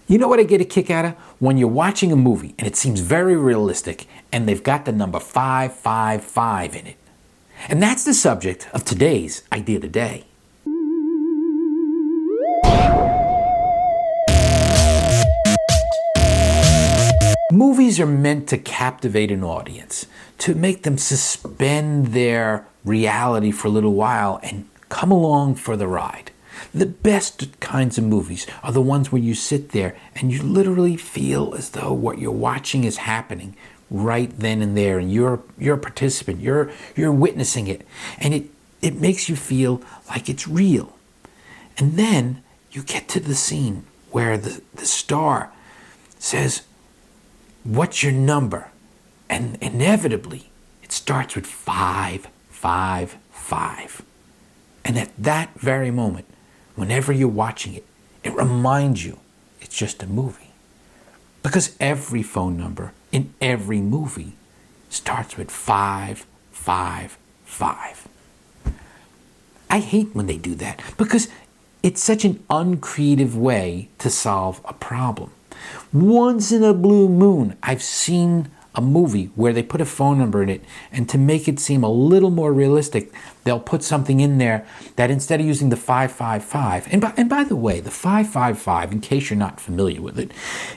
You know what I get a kick out of? When you're watching a movie and it seems very realistic and they've got the number 555 in it. And that's the subject of today's Idea of the Day. Movies are meant to captivate an audience, to make them suspend their reality for a little while and come along for the ride. The best kinds of movies are the ones where you sit there and you literally feel as though what you're watching is happening right then and there, and you're a participant, you're witnessing it, and it makes you feel like it's real. And then you get to the scene where the star says, "What's your number?" And inevitably, it starts with 555. And at that very moment, whenever you're watching it, it reminds you it's just a movie. Because every phone number in every movie starts with 555. I hate when they do that because it's such an uncreative way to solve a problem. Once in a blue moon, I've seen a movie where they put a phone number in it, and to make it seem a little more realistic, they'll put something in there that instead of using the 555, and by the way, the 555, in case you're not familiar with it,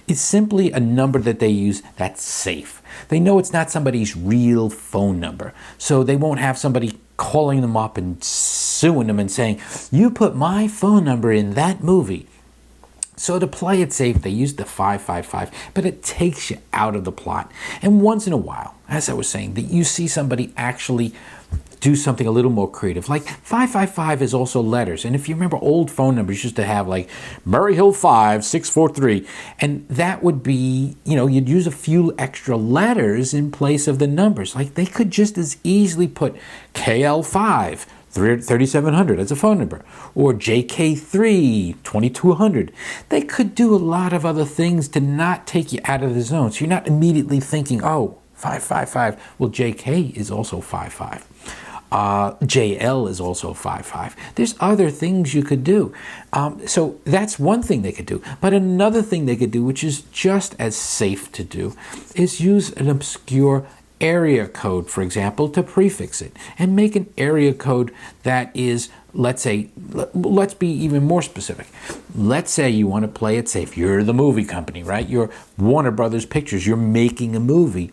is simply a number that they use that's safe. They know it's not somebody's real phone number, so they won't have somebody calling them up and suing them and saying, "You put my phone number in that movie." So to play it safe, they use the 555, but it takes you out of the plot. And once in a while, as I was saying, that you see somebody actually do something a little more creative. Like 555 is also letters. And if you remember, old phone numbers used to have like Murray Hill 5, 643. And that would be, you'd use a few extra letters in place of the numbers. Like they could just as easily put KL5. 3700 as a phone number, or JK3 2200. They could do a lot of other things to not take you out of the zone. So you're not immediately thinking, oh, 555. Well, JK is also 55. JL is also 55. There's other things you could do. So that's one thing they could do. But another thing they could do, which is just as safe to do, is use an obscure area code, for example, to prefix it, and make an area code that is, let's be even more specific. Let's say you want to play it safe. You're the movie company, right? You're Warner Brothers Pictures. You're making a movie,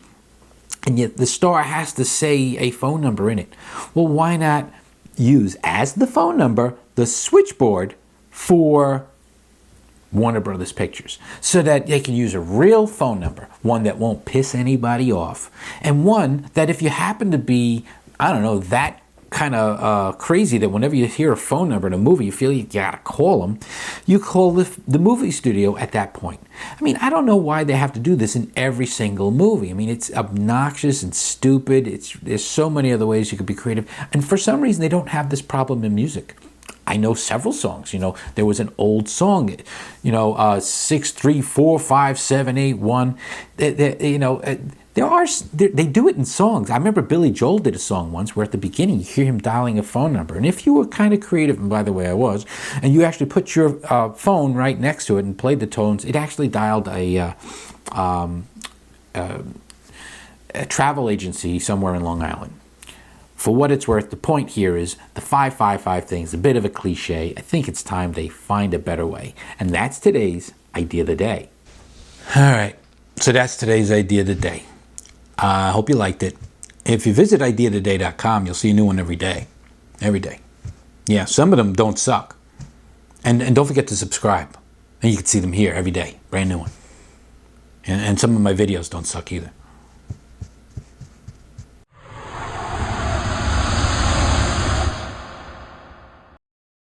and yet the star has to say a phone number in it. Well, why not use as the phone number the switchboard for Warner Brothers Pictures, so that they can use a real phone number, one that won't piss anybody off, and one that if you happen to be, that kind of crazy that whenever you hear a phone number in a movie, you feel you gotta call them, you call the movie studio at that point. I mean, I don't know why they have to do this in every single movie. I mean, it's obnoxious and stupid. There's so many other ways you could be creative, and for some reason they don't have this problem in music. I know several songs. There was an old song, 6345781. They do it in songs. I remember Billy Joel did a song once where at the beginning you hear him dialing a phone number, and if you were kind of creative, and by the way I was, and you actually put your phone right next to it and played the tones, it actually dialed a travel agency somewhere in Long Island. For what it's worth, the point here is the 555 thing is a bit of a cliche. I think it's time they find a better way. And that's today's Idea of the Day. All right, so that's today's Idea of the Day. I hope you liked it. If you visit ideaoftheday.com, you'll see a new one every day. Every day. Yeah, some of them don't suck. And don't forget to subscribe. And you can see them here every day. Brand new one. And some of my videos don't suck either.